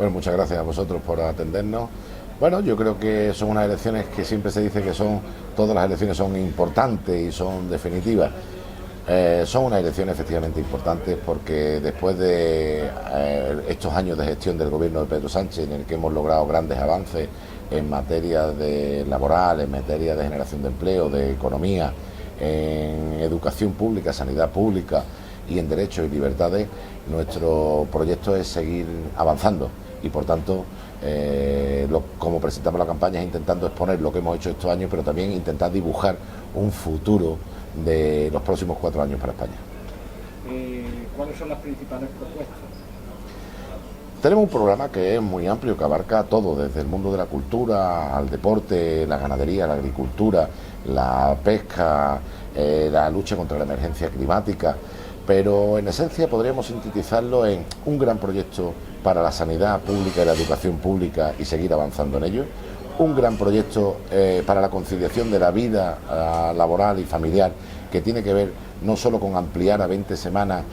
Bueno, muchas gracias a vosotros por atendernos. Bueno, yo creo que son unas elecciones que siempre se dice que todas las elecciones son importantes y son definitivas. Son unas elecciones efectivamente importantes porque después de estos años de gestión del gobierno de Pedro Sánchez, en el que hemos logrado grandes avances en materia de laboral, en materia de generación de empleo, de economía, en educación pública, sanidad pública y en derechos y libertades, nuestro proyecto es seguir avanzando y por tanto como presentamos la campaña es intentando exponer lo que hemos hecho estos años, pero también intentar dibujar un futuro de los próximos 4 años para España. ¿Cuáles son las principales propuestas? Tenemos un programa que es muy amplio, que abarca todo, desde el mundo de la cultura al deporte, la ganadería, la agricultura, la pesca, la lucha contra la emergencia climática, pero en esencia podríamos sintetizarlo en un gran proyecto para la sanidad pública y la educación pública y seguir avanzando en ello, un gran proyecto para la conciliación de la vida laboral y familiar, que tiene que ver no solo con ampliar a 20 semanas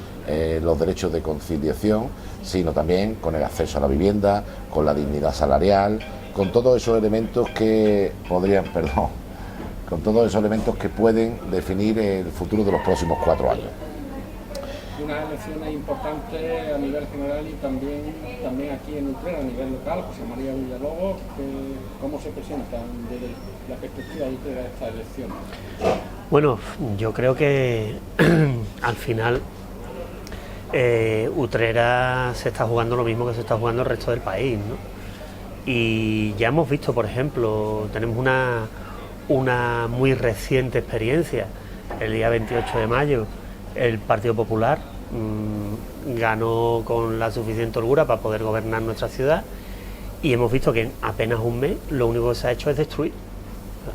los derechos de conciliación, sino también con el acceso a la vivienda, con la dignidad salarial, con todos esos elementos que pueden definir el futuro de los próximos 4 años. Unas elecciones importantes a nivel general y también aquí en Utrera, a nivel local. José María Villalobos, ¿cómo se presentan desde la perspectiva de Utrera estas elecciones? Bueno, yo creo que al final Utrera se está jugando lo mismo que se está jugando el resto del país, ¿no? Y ya hemos visto, por ejemplo, tenemos una muy reciente experiencia. El día 28 de mayo el Partido Popular ganó con la suficiente holgura para poder gobernar nuestra ciudad y hemos visto que en apenas un mes lo único que se ha hecho es destruir.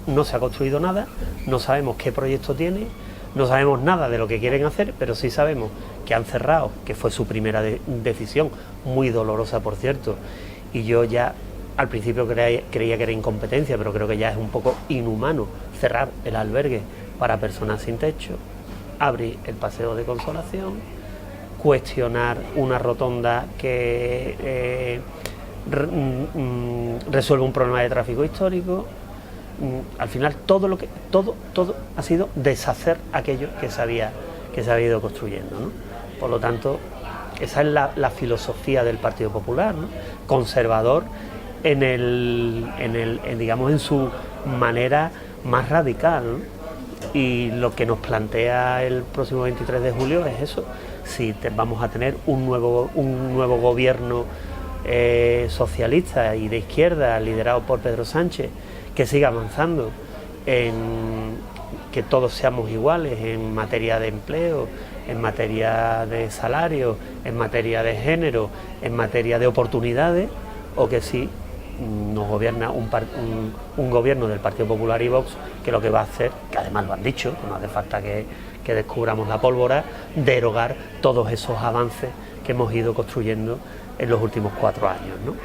No se ha construido nada, no sabemos qué proyecto tiene, no sabemos nada de lo que quieren hacer, pero sí sabemos que han cerrado, que fue su primera decisión, muy dolorosa por cierto, y yo ya al principio creía que era incompetencia, pero creo que ya es un poco inhumano cerrar el albergue para personas sin techo, abrir el paseo de Consolación, cuestionar una rotonda que resuelve un problema de tráfico histórico. Al final todo ha sido deshacer aquello que se había ido construyendo, ¿no? Por lo tanto, esa es la filosofía del Partido Popular, ¿no? Conservador digamos en su manera más radical, ¿no? Y lo que nos plantea el próximo 23 de julio es eso: si vamos a tener un nuevo gobierno socialista y de izquierda liderado por Pedro Sánchez, que siga avanzando en que todos seamos iguales en materia de empleo, en materia de salario, en materia de género, en materia de oportunidades, o que sí nos gobierna un gobierno del Partido Popular y Vox, que lo que va a hacer, que además lo han dicho, no hace falta que descubramos la pólvora, derogar todos esos avances que hemos ido construyendo en los últimos 4 años, ¿no?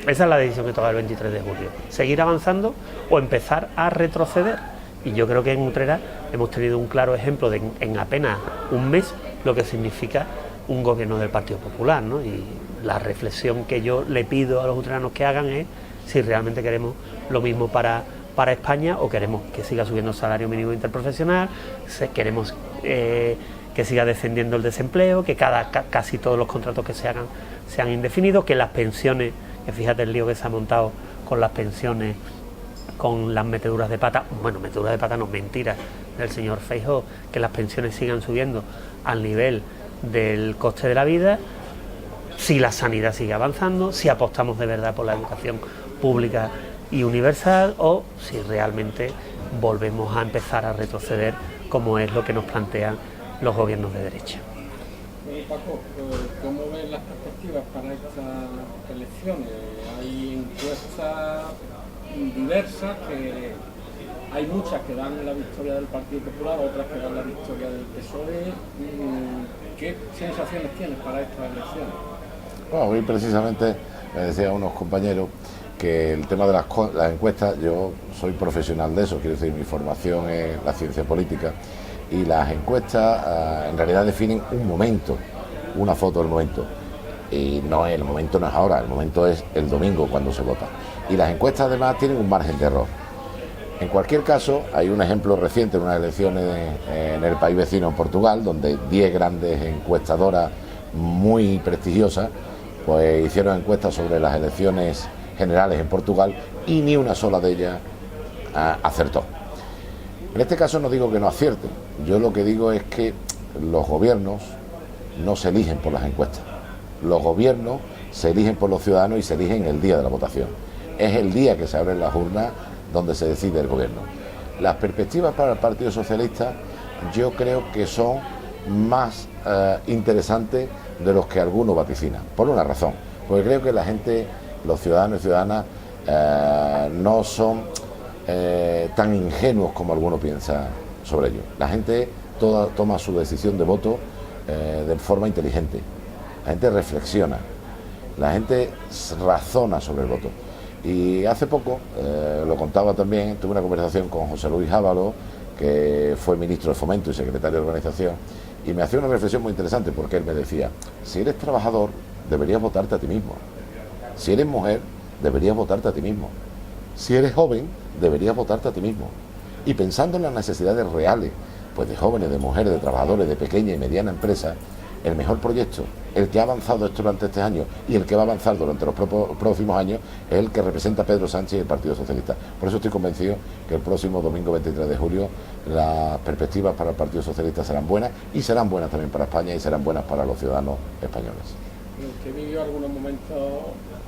Esa es la decisión que toma el 23 de julio, seguir avanzando o empezar a retroceder. Y yo creo que en Utrera hemos tenido un claro ejemplo de en apenas un mes lo que significa un gobierno del Partido Popular, ¿no? Y la reflexión que yo le pido a los utreranos que hagan es si realmente queremos lo mismo para España, o queremos que siga subiendo el salario mínimo interprofesional, queremos que siga descendiendo el desempleo, que casi todos los contratos que se hagan sean indefinidos, que las pensiones, que fíjate el lío que se ha montado con las pensiones, con las meteduras de pata, bueno, meteduras de pata no, mentiras del señor Feijóo, que las pensiones sigan subiendo al nivel del coste de la vida, si la sanidad sigue avanzando, si apostamos de verdad por la educación pública y universal, o si realmente volvemos a empezar a retroceder, como es lo que nos plantean los gobiernos de derecha. Paco, ¿cómo ves las perspectivas para estas elecciones? Hay encuestas diversas, que hay muchas que dan la victoria del Partido Popular, otras que dan la victoria del PSOE. ¿Qué sensaciones tienes para estas elecciones? Bueno, hoy precisamente me decían unos compañeros que el tema de las encuestas, yo soy profesional de eso, quiero decir, mi formación es la ciencia política, y las encuestas en realidad definen un momento, una foto del momento. Y no, el momento no es ahora, el momento es el domingo cuando se vota. Y las encuestas además tienen un margen de error. En cualquier caso, hay un ejemplo reciente en unas elecciones en el país vecino, en Portugal, donde 10 grandes encuestadoras muy prestigiosas pues hicieron encuestas sobre las elecciones generales en Portugal y ni una sola de ellas acertó. En este caso no digo que no acierten, yo lo que digo es que los gobiernos no se eligen por las encuestas, los gobiernos se eligen por los ciudadanos y se eligen el día de la votación. Es el día que se abren las urnas donde se decide el gobierno. Las perspectivas para el Partido Socialista yo creo que son más interesantes de los que algunos vaticinan, por una razón, porque creo que la gente, los ciudadanos y ciudadanas no son tan ingenuos como algunos piensan sobre ello. La gente toma su decisión de voto de forma inteligente, la gente reflexiona, la gente razona sobre el voto. Y hace poco, lo contaba también, tuve una conversación con José Luis Ábalos, que fue ministro de Fomento y secretario de Organización, y me hacía una reflexión muy interesante, porque él me decía: si eres trabajador, deberías votarte a ti mismo; si eres mujer, deberías votarte a ti mismo; si eres joven, deberías votarte a ti mismo. Y pensando en las necesidades reales, pues de jóvenes, de mujeres, de trabajadores, de pequeña y mediana empresa, el mejor proyecto, el que ha avanzado esto durante este año y el que va a avanzar durante los próximos años, es el que representa a Pedro Sánchez y el Partido Socialista. Por eso estoy convencido que el próximo domingo 23 de julio las perspectivas para el Partido Socialista serán buenas, y serán buenas también para España y serán buenas para los ciudadanos españoles. ¿Usted vivió algunos momentos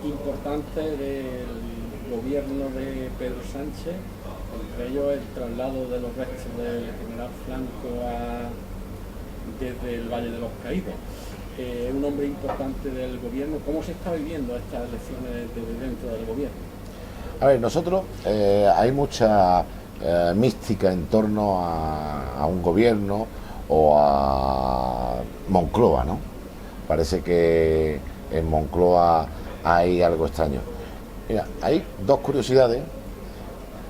importantes del gobierno de Pedro Sánchez, entre ellos el traslado de los restos del general Franco desde el Valle de los Caídos? Un hombre importante del gobierno. ¿Cómo se está viviendo estas elecciones desde dentro del gobierno? A ver, nosotros hay mucha mística en torno a un gobierno o a Moncloa, ¿no? Parece que en Moncloa hay algo extraño. Mira, hay dos curiosidades.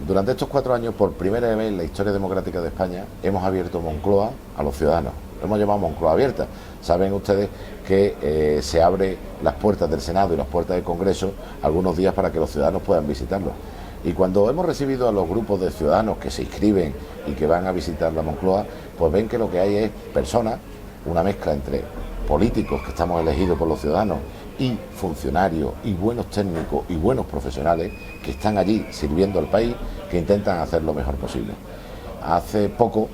Durante estos 4 años, por primera vez en la historia democrática de España, hemos abierto Moncloa a los ciudadanos. Lo hemos llamado Moncloa Abierta. Saben ustedes que se abren las puertas del Senado y las puertas del Congreso algunos días para que los ciudadanos puedan visitarlos. Y cuando hemos recibido a los grupos de ciudadanos que se inscriben y que van a visitar la Moncloa, pues ven que lo que hay es personas, una mezcla entre políticos que estamos elegidos por los ciudadanos y funcionarios y buenos técnicos y buenos profesionales que están allí sirviendo al país, que intentan hacer lo mejor posible. Hace poco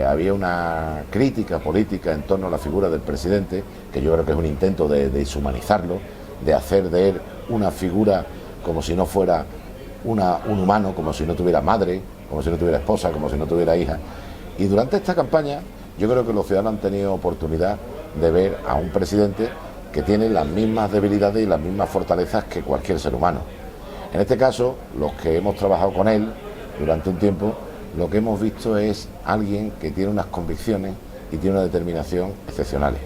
había una crítica política en torno a la figura del presidente, que yo creo que es un intento de deshumanizarlo, de hacer de él una figura como si no fuera un humano, como si no tuviera madre, como si no tuviera esposa, como si no tuviera hija. Y durante esta campaña yo creo que los ciudadanos han tenido oportunidad de ver a un presidente que tiene las mismas debilidades y las mismas fortalezas que cualquier ser humano. En este caso, los que hemos trabajado con él durante un tiempo, lo que hemos visto es alguien que tiene unas convicciones y tiene una determinación excepcionales,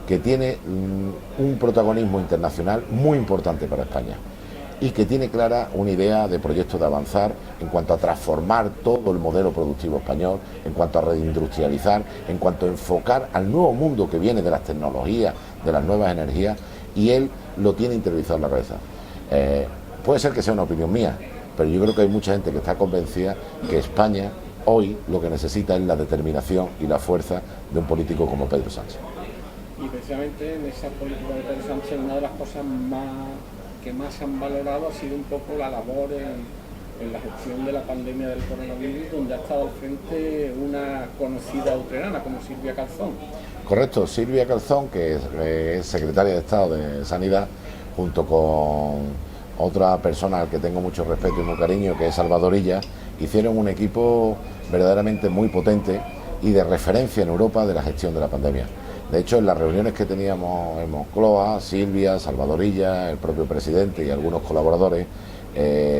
que tiene un protagonismo internacional muy importante para España y que tiene clara una idea de proyecto de avanzar en cuanto a transformar todo el modelo productivo español, en cuanto a reindustrializar, en cuanto a enfocar al nuevo mundo que viene de las tecnologías, de las nuevas energías, y él lo tiene interiorizado en la cabeza. Puede ser que sea una opinión mía, pero yo creo que hay mucha gente que está convencida que España hoy lo que necesita es la determinación y la fuerza de un político como Pedro Sánchez. Y precisamente en esa política de Pedro Sánchez, una de las cosas que más han valorado ha sido un poco la labor en la gestión de la pandemia del coronavirus, donde ha estado al frente una conocida utrerana como Silvia Calzón. Correcto, Silvia Calzón, que es secretaria de Estado de Sanidad, junto con otra persona al que tengo mucho respeto y mucho cariño, que es Salvador Illa, hicieron un equipo verdaderamente muy potente y de referencia en Europa de la gestión de la pandemia. De hecho, en las reuniones que teníamos en Moncloa, Silvia, Salvador Illa, el propio presidente y algunos colaboradores,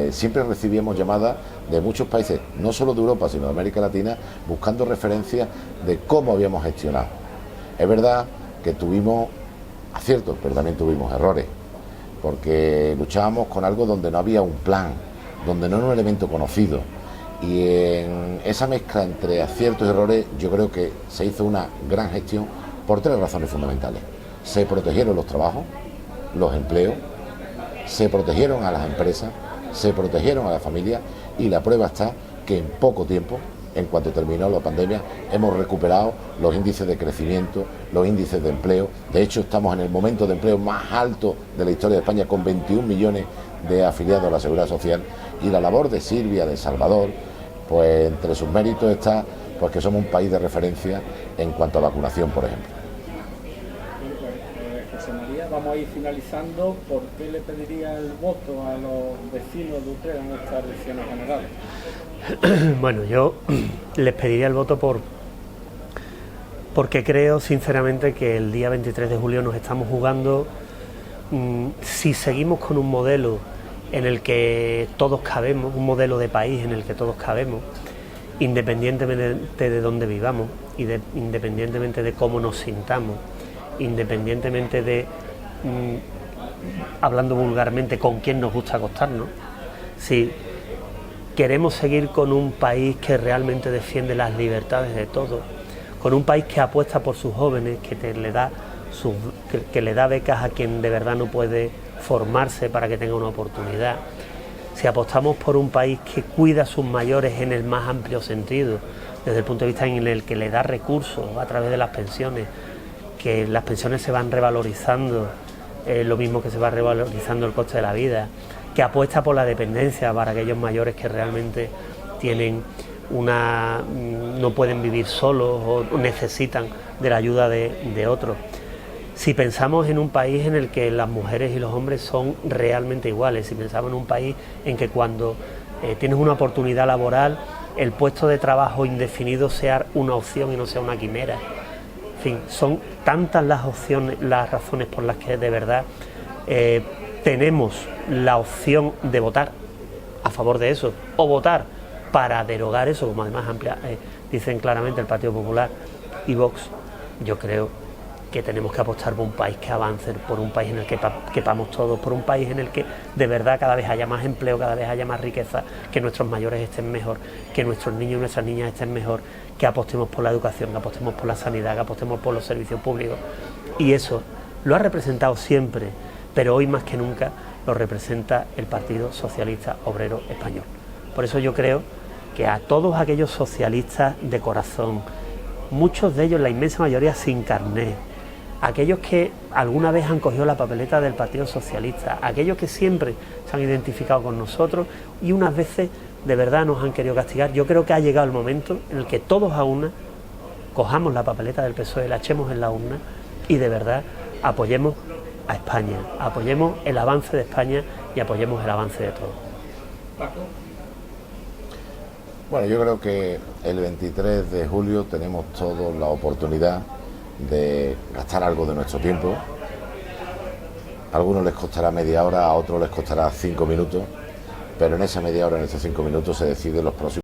siempre recibíamos llamadas de muchos países, no solo de Europa, sino de América Latina, buscando referencias de cómo habíamos gestionado. Es verdad que tuvimos aciertos, pero también tuvimos errores, porque luchábamos con algo donde no había un plan, donde no era un elemento conocido, y en esa mezcla entre aciertos y errores yo creo que se hizo una gran gestión por 3 razones fundamentales. se protegieron los trabajos, los empleos, se protegieron a las empresas, se protegieron a las familias, y la prueba está que en poco tiempo, en cuanto terminó la pandemia, hemos recuperado los índices de crecimiento, los índices de empleo. De hecho, estamos en el momento de empleo más alto de la historia de España, con 21 millones de afiliados a la Seguridad Social, y la labor de Silvia, de Salvador, pues entre sus méritos está pues que somos un país de referencia en cuanto a vacunación, por ejemplo. José María, vamos a ir finalizando. ¿Por qué le pediría el voto a los vecinos de Utrera en estas elecciones generales? Bueno, yo les pediría el voto porque creo sinceramente que el día 23 de julio nos estamos jugando, si seguimos con un modelo en el que todos cabemos, un modelo de país en el que todos cabemos, independientemente de dónde vivamos, independientemente de cómo nos sintamos, independientemente de, hablando vulgarmente, con quién nos gusta acostarnos. Si queremos seguir con un país que realmente defiende las libertades de todos, con un país que apuesta por sus jóvenes, que le da becas a quien de verdad no puede formarse para que tenga una oportunidad, si apostamos por un país que cuida a sus mayores en el más amplio sentido, desde el punto de vista en el que le da recursos a través de las pensiones, que las pensiones se van revalorizando, lo mismo que se va revalorizando el coste de la vida, que apuesta por la dependencia para aquellos mayores que realmente no pueden vivir solos o necesitan de la ayuda de otros. Si pensamos en un país en el que las mujeres y los hombres son realmente iguales, si pensamos en un país en que cuando tienes una oportunidad laboral, el puesto de trabajo indefinido sea una opción y no sea una quimera. En fin, son tantas las razones por las que de verdad tenemos la opción de votar a favor de eso, o votar para derogar eso, como además dicen claramente el Partido Popular y Vox. Yo creo que tenemos que apostar por un país que avance, por un país en el que quepamos todos, por un país en el que de verdad cada vez haya más empleo, cada vez haya más riqueza, que nuestros mayores estén mejor, que nuestros niños y nuestras niñas estén mejor, que apostemos por la educación, que apostemos por la sanidad, que apostemos por los servicios públicos. Y eso lo ha representado siempre, pero hoy más que nunca lo representa el Partido Socialista Obrero Español. Por eso yo creo que a todos aquellos socialistas de corazón, muchos de ellos, la inmensa mayoría sin carné, aquellos que alguna vez han cogido la papeleta del Partido Socialista, aquellos que siempre se han identificado con nosotros y unas veces de verdad nos han querido castigar, yo creo que ha llegado el momento en el que todos a una cojamos la papeleta del PSOE, la echemos en la urna y de verdad apoyemos a España, apoyemos el avance de España y apoyemos el avance de todos. Paco. Bueno, yo creo que el 23 de julio tenemos todos la oportunidad de gastar algo de nuestro tiempo. A algunos les costará media hora, a otros les costará 5 minutos, pero en esa media hora, en esos 5 minutos se deciden los próximos